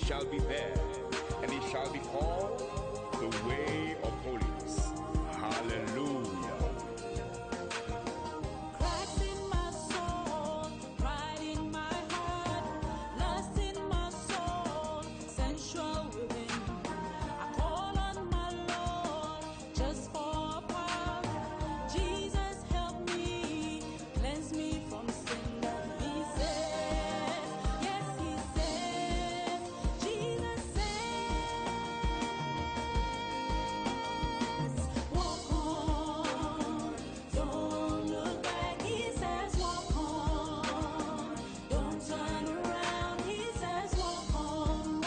shall be there, and it shall be called the way of holiness. Hallelujah. Christ in my soul, pride in my heart, lust in my soul, sensual within. I call on my Lord just for a part. Jesus, help me, cleanse me from sin. He says, yes, he says, Jesus says, walk on, don't look back. He says, walk on, don't turn around. He says, walk on,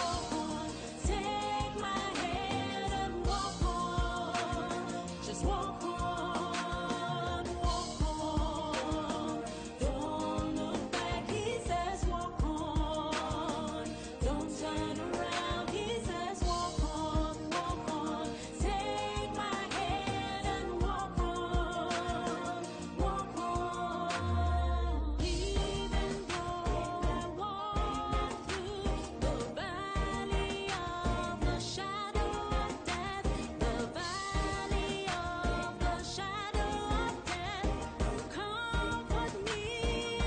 take my hand and walk on, just walk on, don't look back. He says, walk on, don't turn around. He says, walk on, take my hand and walk on, even though I walk through the valley of the shadow of death, the valley of the shadow of death, you comfort me,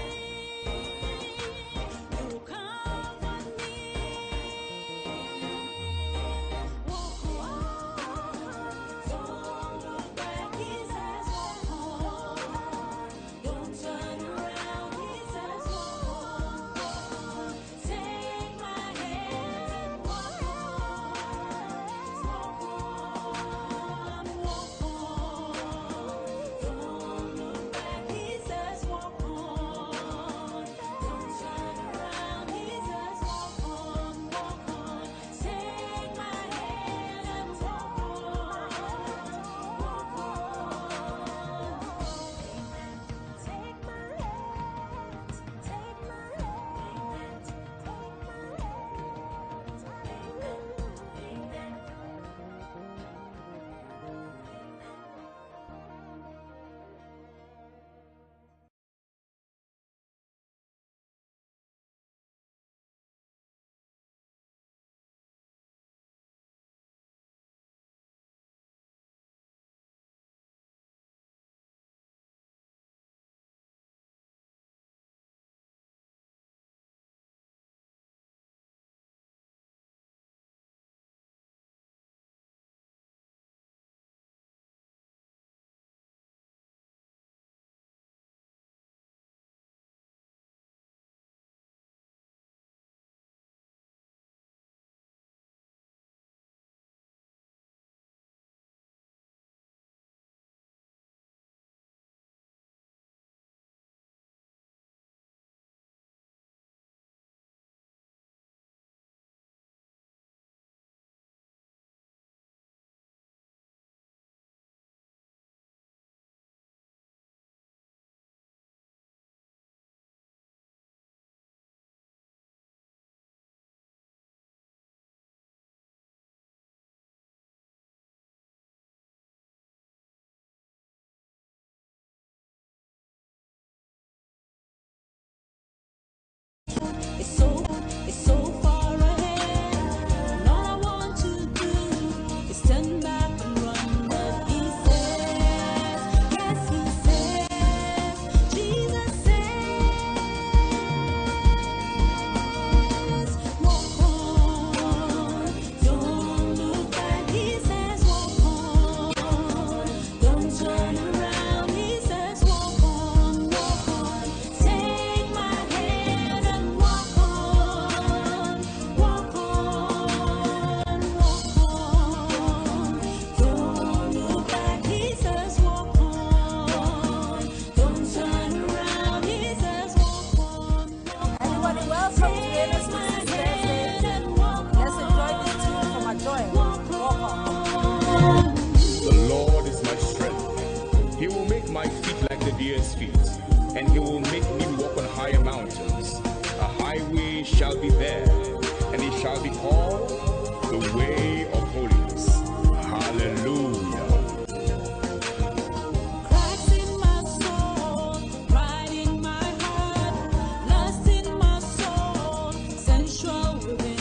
you comfort me. Walk on, don't look back. He says, walk on, don't turn around. He says, walk on, take my hand and walk on, don't look back. He says, walk on, don't turn around. He says, walk on, take my hand and walk on, take my hand, take my hand, it's so far ahead, and all I want to do is turn back and run. But he says, yes, he says, Jesus says, walk on, don't look back. He says, walk on, don't turn around. He says, walk on, take my hand and walk on, don't look back. He says, walk on, don't turn around. He says, walk on, Everybody, welcome to Venus Music Thursday. Let's enjoy this tune for my joy. Walk on. The Lord is my strength. He will make my feet like the deer's feet, and he will make me walk on higher mountains. A highway shall be there, and it shall be called the way of holiness. Hallelujah. Christ in my soul, pride in my heart, lust in my soul, sensual within.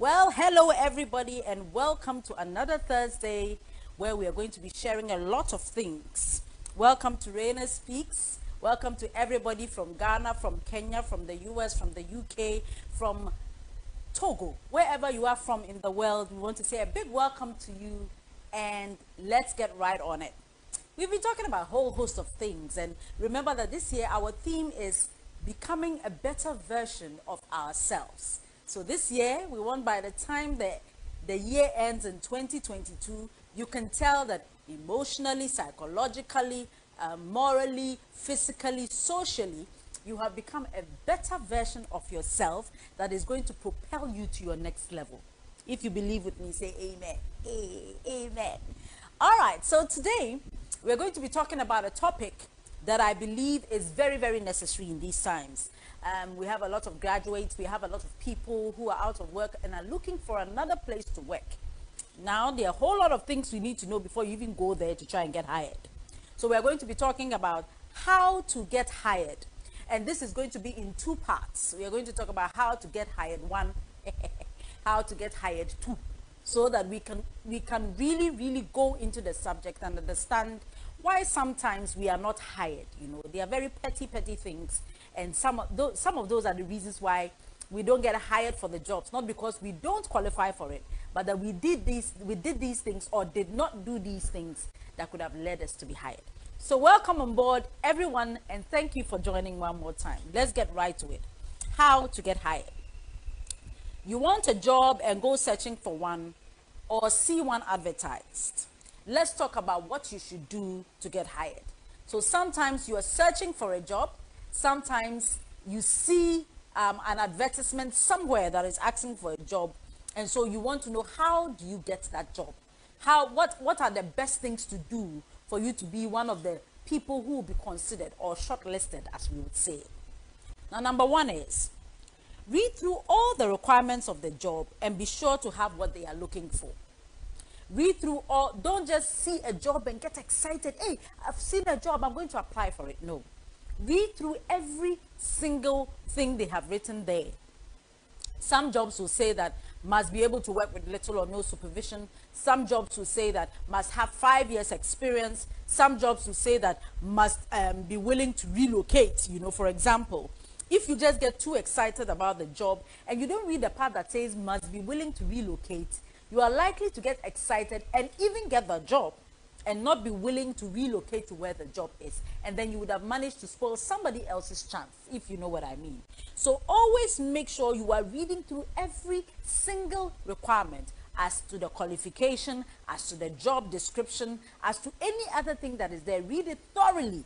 Well, hello everybody, and welcome to another Thursday where we are going to be sharing a lot of things. Welcome to Rainer Speaks. Welcome to everybody from Ghana, from Kenya, from the US, from the UK, from Togo, wherever you are from in the world. We want to say a big welcome to you, and let's get right on it. We've been talking about a whole host of things, and remember that this year our theme is becoming a better version of ourselves. So this year, we want by the time the year ends in 2022, you can tell that emotionally, psychologically, morally, physically, socially, you have become a better version of yourself that is going to propel you to your next level. If you believe with me, say amen. Amen. All right, so today we're going to be talking about a topic that I believe is very, very necessary in these times. We have a lot of graduates, we have a lot of people who are out of work and are looking for another place to work. Now, there are a whole lot of things you need to know before you even go there to try and get hired. So we're going to be talking about how to get hired. And this is going to be in two parts. We are going to talk about how to get hired, one, how to get hired, two, so that we can really, really go into the subject and understand why sometimes we are not hired. You know, they are very petty things, and some of those are the reasons why we don't get hired for the jobs. Not because we don't qualify for it, but that we did these things or did not do these things that could have led us to be hired. So welcome on board, everyone, and thank you for joining one more time. Let's get right to it. How to get hired. You want a job and go searching for one, or see one advertised. Let's talk about what you should do to get hired. So sometimes you are searching for a job. Sometimes you see an advertisement somewhere that is asking for a job, and so you want to know, how do you get that job? What are the best things to do for you to be one of the people who will be considered or shortlisted, as we would say? Now, number one is read through all the requirements of the job and be sure to have what they are looking for. Read through all, don't just see a job and get excited. Hey, I've seen a job, I'm going to apply for it. No. Read through every single thing they have written there. Some jobs will say that must be able to work with little or no supervision. Some jobs will say that must have 5 years experience. Some jobs will say that must be willing to relocate. You know, for example, if you just get too excited about the job and you don't read the part that says must be willing to relocate, you are likely to get excited and even get the job and not be willing to relocate to where the job is. And then you would have managed to spoil somebody else's chance, if you know what I mean. So always make sure you are reading through every single requirement as to the qualification, as to the job description, as to any other thing that is there. Read it thoroughly.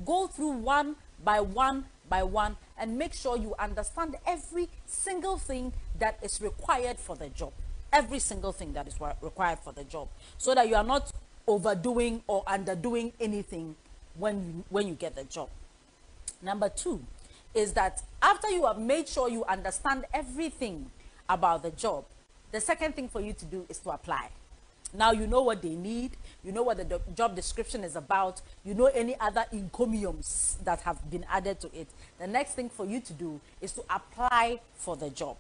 Go through one by one by one and make sure you understand every single thing that is required for the job. Every single thing that is required for the job, so that you are not overdoing or underdoing anything when you get the job. Number two is that after you have made sure you understand everything about the job, the second thing for you to do is to apply. Now you know what they need, you know what the job description is about, you know any other encomiums that have been added to it. The next thing for you to do is to apply for the job.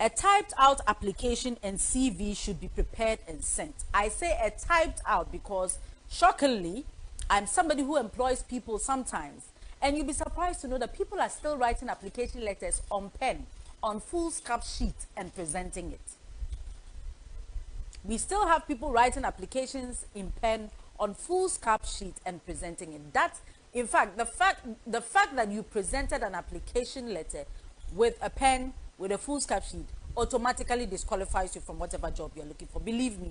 A typed out application and CV should be prepared and sent. I say a typed out because, shockingly, I'm somebody who employs people sometimes, and you'll be surprised to know that people are still writing application letters on pen, on foolscap sheet, and presenting it. We still have people writing applications in pen on foolscap sheet and presenting it. That's, in fact, the fact that you presented an application letter with a pen, with a foolscap sheet, automatically disqualifies you from whatever job you're looking for. Believe me,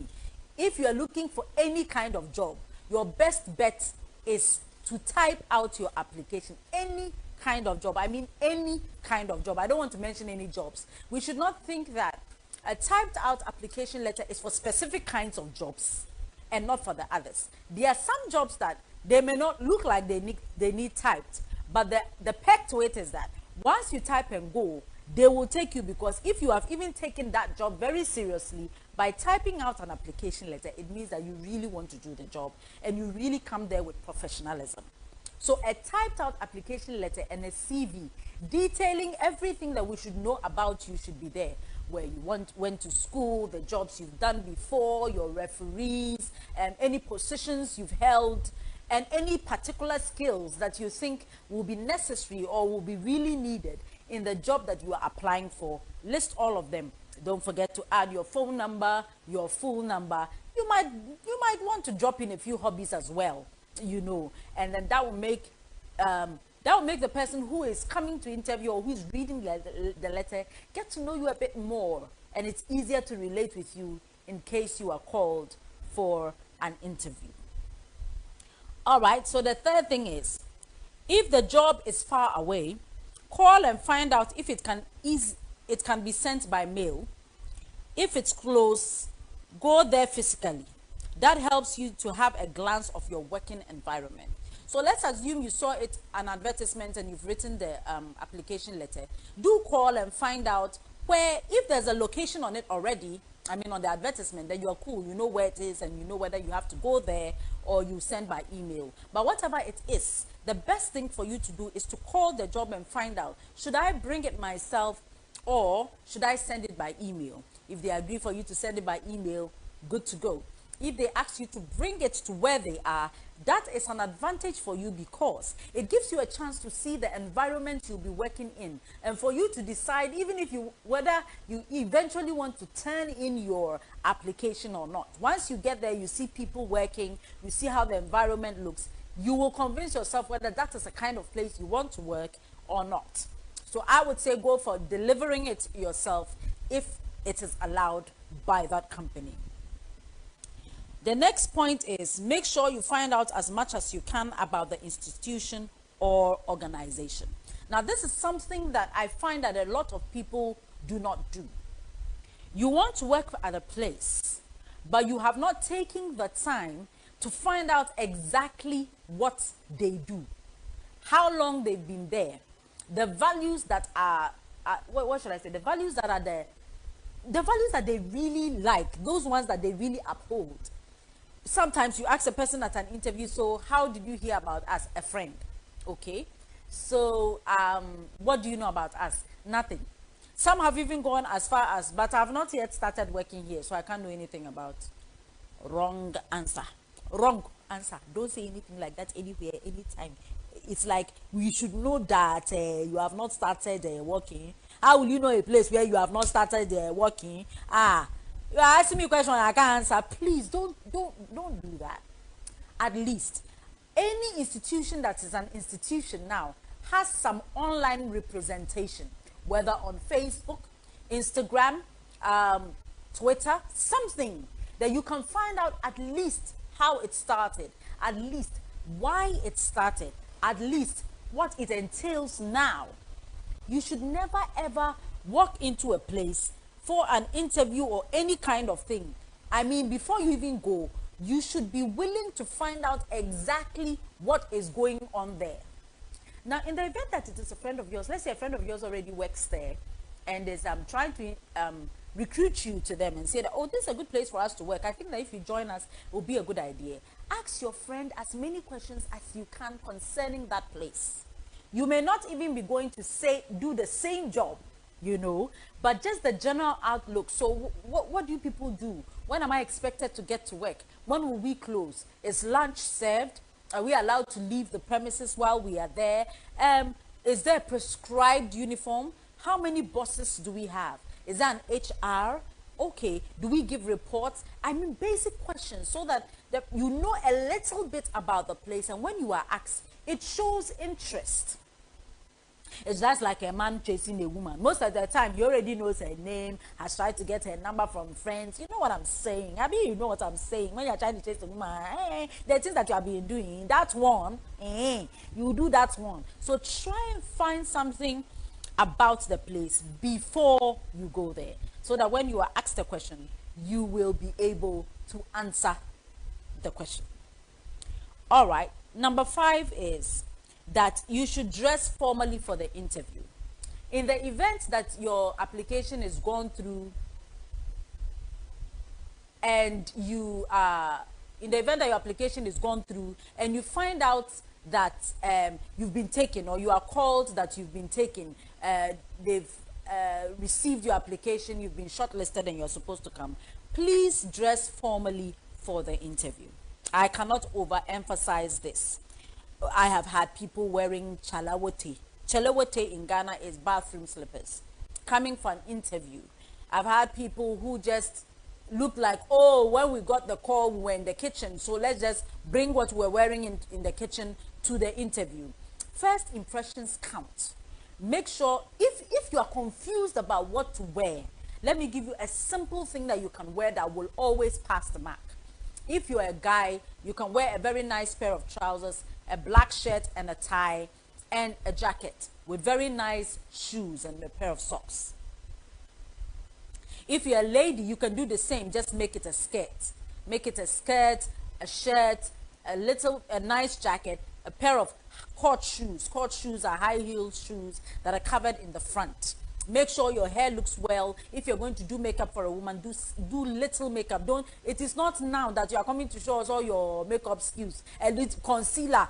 if you're looking for any kind of job, your best bet is to type out your application. Any kind of job. I mean any kind of job. I don't want to mention any jobs. We should not think that a typed out application letter is for specific kinds of jobs and not for the others. There are some jobs that they may not look like they need typed, but the perk to it is that once you type and go, they will take you, because if you have even taken that job very seriously by typing out an application letter, it means that you really want to do the job and you really come there with professionalism. So a typed out application letter and a CV detailing everything that we should know about you should be there. where you went to school, the jobs you've done before, your referees, and any positions you've held, and any particular skills that you think will be necessary or will be really needed in the job that you are applying for. List all of them. Don't forget to add your phone number, your full number. You might want to drop in a few hobbies as well, you know, and then that will make the person who is coming to interview or who is reading the letter get to know you a bit more, and it's easier to relate with you in case you are called for an interview. All right, so the third thing is, if the job is far away, call and find out if it can be sent by mail. If it's close, go there physically. That helps you to have a glance of your working environment. So let's assume you saw an advertisement and you've written the application letter. Do call and find out where, if there's a location on it already, I mean on the advertisement, then you're cool. You know where it is and you know whether you have to go there or you send by email. But whatever it is, the best thing for you to do is to call the job and find out, should I bring it myself or should I send it by email? If they agree for you to send it by email, good to go. If they ask you to bring it to where they are, that is an advantage for you because it gives you a chance to see the environment you'll be working in, and for you to decide even if whether you eventually want to turn in your application or not. Once you get there, you see people working, you see how the environment looks, you will convince yourself whether that is the kind of place you want to work or not. So I would say go for delivering it yourself if it is allowed by that company. The next point is, make sure you find out as much as you can about the institution or organization. Now, this is something that I find that a lot of people do not do. You want to work at a place, but you have not taken the time to find out exactly what they do, how long they've been there, the values that are, what should I say, the values that are there, the values that they really like, those ones that they really uphold. Sometimes you ask a person at an interview, so how did you hear about us? A friend. Okay. So what do you know about us? Nothing. Some have even gone as far as, but I've not yet started working here, so I can't know anything about. Wrong answer. Wrong answer. Don't say anything like that anywhere, anytime. It's like, we should know that you have not started working. How will you know a place where you have not started working? You are asking me a question I can't answer. Please don't do that. At least any institution that is an institution now has some online representation, whether on Facebook, Instagram, Twitter, something that you can find out at least how it started, at least why it started, at least what it entails now. You should never ever walk into a place for an interview or any kind of thing. I mean, before you even go, you should be willing to find out exactly what is going on there. Now, in the event that it is a friend of yours, let's say a friend of yours already works there and is trying to recruit you to them and say that, oh, this is a good place for us to work. I think that if you join us, it will be a good idea. Ask your friend as many questions as you can concerning that place. You may not even be going to do the same job, you know, but just the general outlook. So what do people do? When am I expected to get to work? When will we close? Is lunch served? Are we allowed to leave the premises while we are there? Is there a prescribed uniform? How many bosses do we have? Is there an HR? Okay, do we give reports? I mean, basic questions so that you know a little bit about the place, and when you are asked, it shows interest. It's just like a man chasing a woman. Most of the time, he already knows her name, has tried to get her number from friends. You know what I'm saying? I mean, you know what I'm saying. When you're trying to chase a woman, the things that you have been doing, that one, you do that one. So try and find something about the place before you go there, so that when you are asked a question, you will be able to answer the question. All right. Number 5 is that you should dress formally for the interview. In the event that your application is gone through and you find out that you've been taken, or you are called that you've been taken, they've received your application, you've been shortlisted and you're supposed to come, please dress formally for the interview. I cannot overemphasize this. I have had people wearing chalawote. Chalawote in Ghana is bathroom slippers, coming for an interview. I've had people who just look like, oh, when we got the call, we were in the kitchen, so let's just bring what we're wearing in the kitchen to the interview. First impressions count. Make sure, if you are confused about what to wear, let me give you a simple thing that you can wear that will always pass the mark. If you're a guy, you can wear a very nice pair of trousers, a black shirt and a tie, and a jacket with very nice shoes and a pair of socks. If you're a lady, you can do the same, just make it a skirt. Make it a skirt, a shirt, a nice jacket, a pair of court shoes. Court shoes are high-heeled shoes that are covered in the front. Make sure your hair looks well. If you're going to do makeup for a woman, do little makeup. It is not now that you are coming to show us all your makeup skills. A little concealer,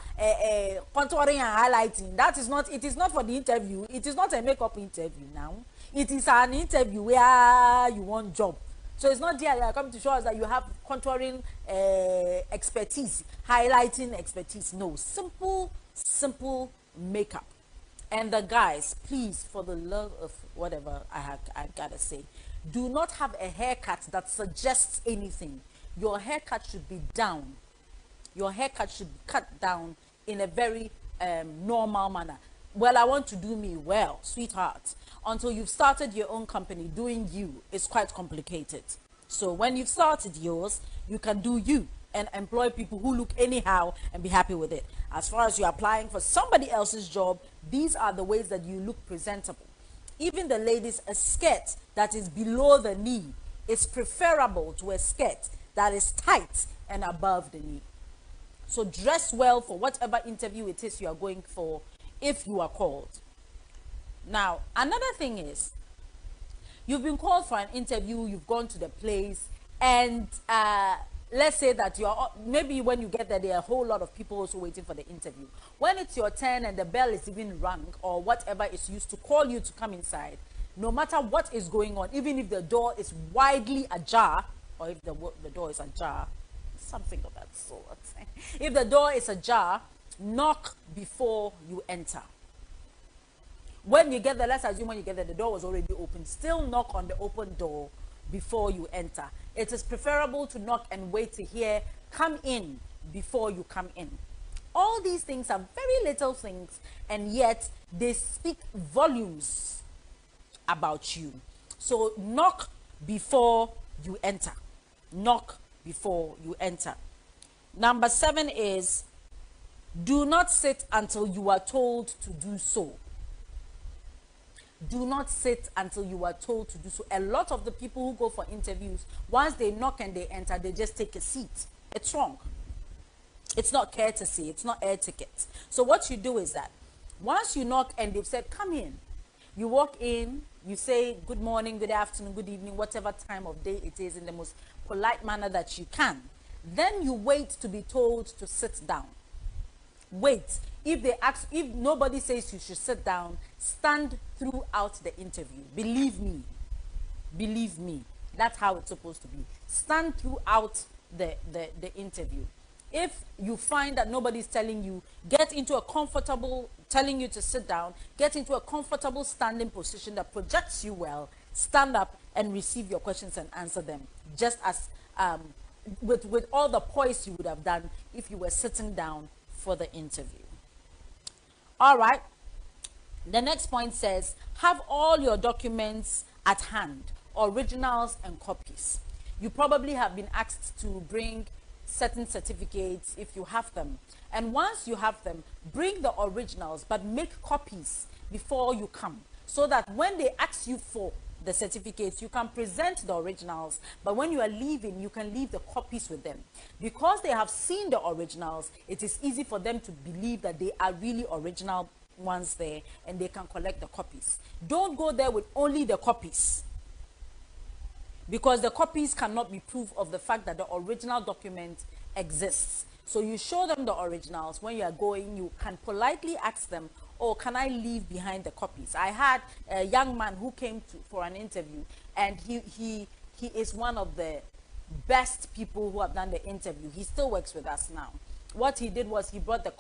contouring and highlighting. That is not, it is not for the interview. It is not a makeup interview now. It is an interview where you want job. So it's not there you are coming to show us that you have contouring expertise, highlighting expertise. No, simple makeup. And the guys, please, for the love of whatever I gotta say, do not have a haircut that suggests anything. Your haircut should be down. Your haircut should be cut down in a very normal manner. Well, I want to do me well, sweetheart. Until you've started your own company, doing you is quite complicated. So when you've started yours, you can do you and employ people who look anyhow and be happy with it. As far as you're applying for somebody else's job, these are the ways that you look presentable. Even the ladies, a skirt that is below the knee is preferable to a skirt that is tight and above the knee. So dress well for whatever interview it is you are going for if you are called. Now, another thing is, you've been called for an interview, you've gone to the place, and let's say that maybe when you get there, there are a whole lot of people also waiting for the interview. When it's your turn and the bell is even rung or whatever is used to call you to come inside, no matter what is going on, even if the door is widely ajar, or if the door is ajar, something of that sort. If the door is ajar, knock before you enter. When you get there, let's assume when you get there, the door was already open. Still knock on the open door before you enter. It is preferable to knock and wait to hear, come in, before you come in. All these things are very little things, and yet they speak volumes about you. So knock before you enter. Knock before you enter. Number 7 is, do not sit until you are told to do so. Do not sit until you are told to do so. A lot of the people who go for interviews, once they knock and they enter, they just take a seat. It's wrong. It's not courtesy. It's not etiquette. So what you do is that once you knock and they've said, come in, you walk in, you say good morning, good afternoon, good evening, whatever time of day it is, in the most polite manner that you can. Then you wait to be told to sit down. Wait. If nobody says you should sit down, stand throughout the interview. Believe me, that's how it's supposed to be. Stand throughout the interview. If you find that nobody's telling you, telling you to sit down, get into a comfortable standing position that projects you well, stand up and receive your questions and answer them, just as with all the poise you would have done if you were sitting down for the interview. All right. The next point says, have all your documents at hand, originals and copies. You probably have been asked to bring certain certificates if you have them. And once you have them, bring the originals, but make copies before you come, so that when they ask you for the certificates, you can present the originals, but when you are leaving, you can leave the copies with them. Because they have seen the originals, it is easy for them to believe that they are really original ones there, and they can collect the copies. Don't go there with only the copies, because the copies cannot be proof of the fact that the original document exists. So you show them the originals. When you are going, you can politely ask them, oh, can I leave behind the copies? I had a young man who came for an interview, and he is one of the best people who have done the interview. He still works with us now. What he did was he brought the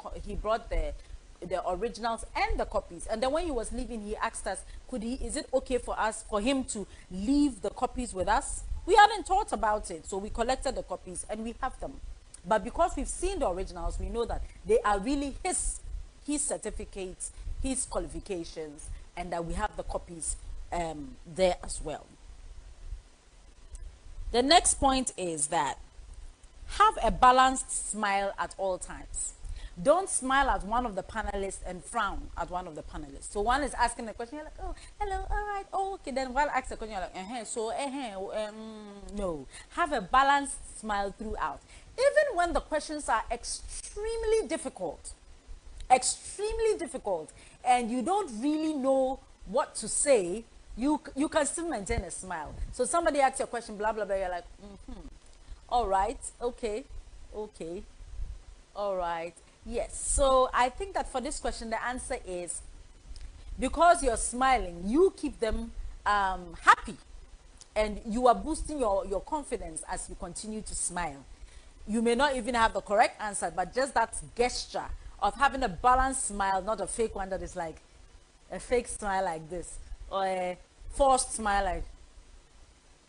originals and the copies, and then when he was leaving, he asked us, is it okay for him to leave the copies with us? We hadn't thought about it, so we collected the copies and we have them. But because we've seen the originals, we know that they are really his certificates, his qualifications, and that we have the copies there as well. The next point is that have a balanced smile at all times. Don't smile at one of the panelists and frown at one of the panelists. So one is asking a question, you're like, oh, hello, all right, oh, okay. Then while asking a question, you're like, no. Have a balanced smile throughout. Even when the questions are extremely difficult, and you don't really know what to say, you can still maintain a smile. So somebody asks you a question, blah, blah, blah, you're like, all right, okay, all right. Yes, so I think that for this question, the answer is because you're smiling, you keep them happy, and you are boosting your confidence as you continue to smile. You may not even have the correct answer, but just that gesture of having a balanced smile, not a fake one that is like a fake smile like this, or a forced smile like,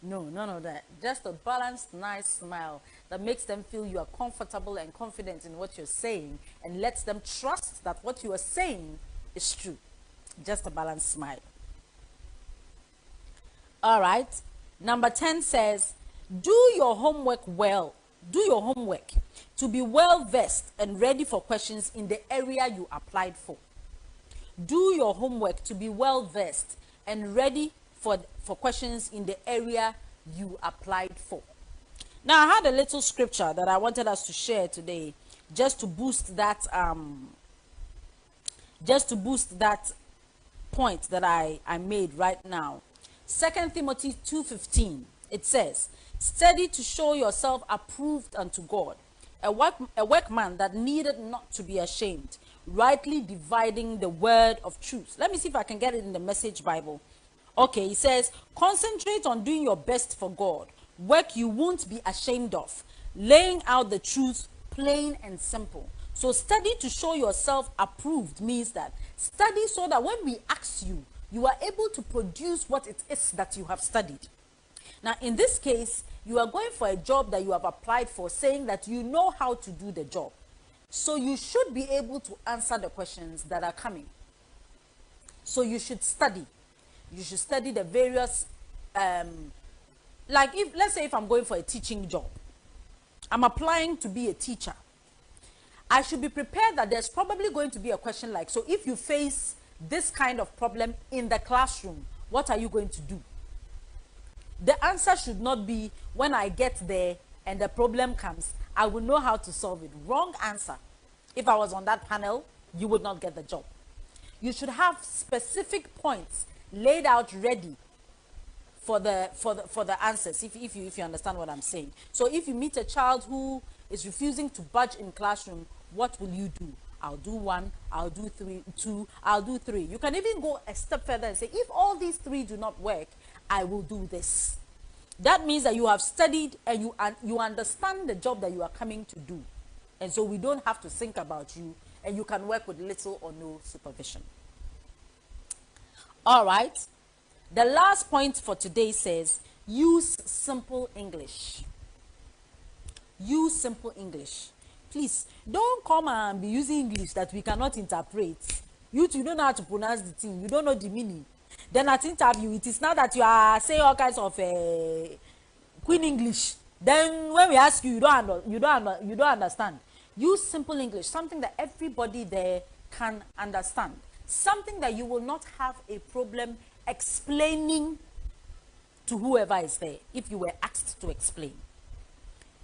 no, none of that. Just a balanced, nice smile that makes them feel you are comfortable and confident in what you're saying, and lets them trust that what you are saying is true. Just a balanced smile. All right. Number 10 says, do your homework well. Do your homework to be well versed and ready for questions in the area you applied for. Do your homework to be well versed and ready for questions in the area you applied for. Now, I had a little scripture that I wanted us to share today, just to boost that point that I made right now. 2 Timothy 2:15. It says, "Study to show yourself approved unto God, a workman that needed not to be ashamed, rightly dividing the word of truth." Let me see if I can get it in the Message Bible. Okay, it says, concentrate on doing your best for God, work you won't be ashamed of, laying out the truth plain and simple. So study to show yourself approved means that study so that when we ask you, you are able to produce what it is that you have studied. Now, in this case, you are going for a job that you have applied for, saying that you know how to do the job. So you should be able to answer the questions that are coming. So you should study. You should study the various, like let's say if I'm going for a teaching job, I'm applying to be a teacher. I should be prepared that there's probably going to be a question like, so if you face this kind of problem in the classroom, what are you going to do? The answer should not be, when I get there and the problem comes, I will know how to solve it. Wrong answer. If I was on that panel, you would not get the job. You should have specific points laid out ready for the answers, if you understand what I'm saying. So if you meet a child who is refusing to budge in classroom, what will you do? I'll do 1, I'll do 2, I'll do 3. You can even go a step further and say, if all these 3 do not work, I will do this. That means that you have studied and you understand the job that you are coming to do. And so we don't have to think about you, and you can work with little or no supervision. All right. The last point for today says, use simple English. Use simple English. Please, don't come and be using English that we cannot interpret. You don't know how to pronounce the thing. You don't know the meaning. Then at interview, it is now that you are saying all kinds of Queen English. Then when we ask you, you don't understand. Use simple English, something that everybody there can understand. Something that you will not have a problem explaining to whoever is there if you were asked to explain.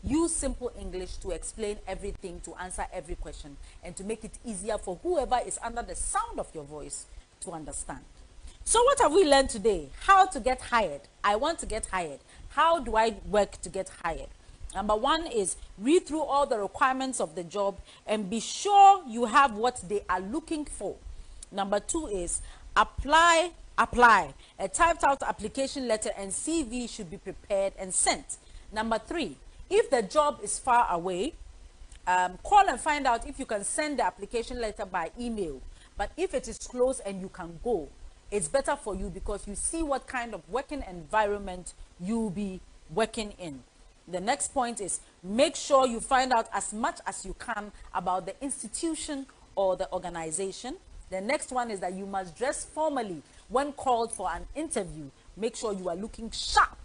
Use simple English to explain everything, to answer every question, and to make it easier for whoever is under the sound of your voice to understand. So what have we learned today? How to get hired. I want to get hired. How do I work to get hired? Number 1 is read through all the requirements of the job and be sure you have what they are looking for. Number 2 is apply. A typed out application letter and CV should be prepared and sent. Number 3, if the job is far away, call and find out if you can send the application letter by email. But if it is close and you can go, it's better for you because you see what kind of working environment you'll be working in. The next point is make sure you find out as much as you can about the institution or the organization. The next one is that you must dress formally when called for an interview. Make sure you are looking sharp.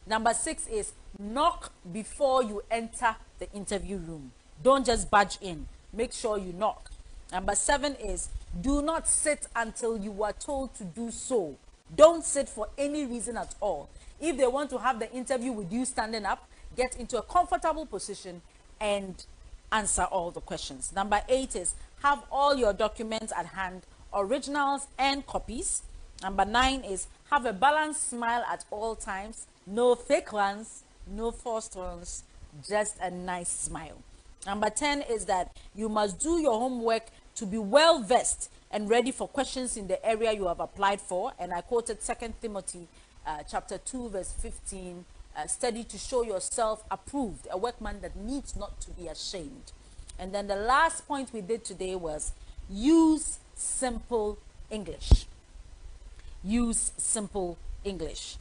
Number 6 is knock before you enter the interview room. Don't just barge in. Make sure you knock. Number 7 is do not sit until you are told to do so. Don't sit for any reason at all. If they want to have the interview with you standing up, get into a comfortable position and answer all the questions. Number 8 is have all your documents at hand, originals and copies. Number 9 is have a balanced smile at all times. No fake ones, no forced ones, just a nice smile. Number 10 is that you must do your homework to be well versed and ready for questions in the area you have applied for. And I quoted 2 Timothy chapter 2 verse 15, study to show yourself approved, a workman that needs not to be ashamed. And then the last point we did today was use simple English. Use simple English.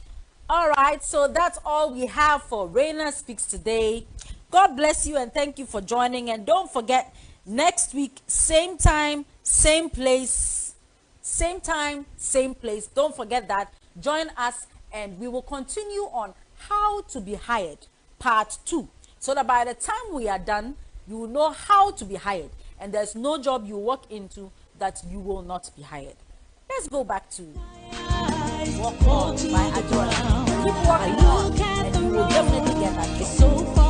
All right, so that's all we have for Raina Speaks today. God bless you and thank you for joining. And don't forget, next week, same time, same place. Same time, same place. Don't forget that. Join us and we will continue on how to be hired, part 2. So that by the time we are done, you will know how to be hired. And there's no job you walk into that you will not be hired. Let's go back to Walk On by Adora. Keep walking on and you will definitely get that job.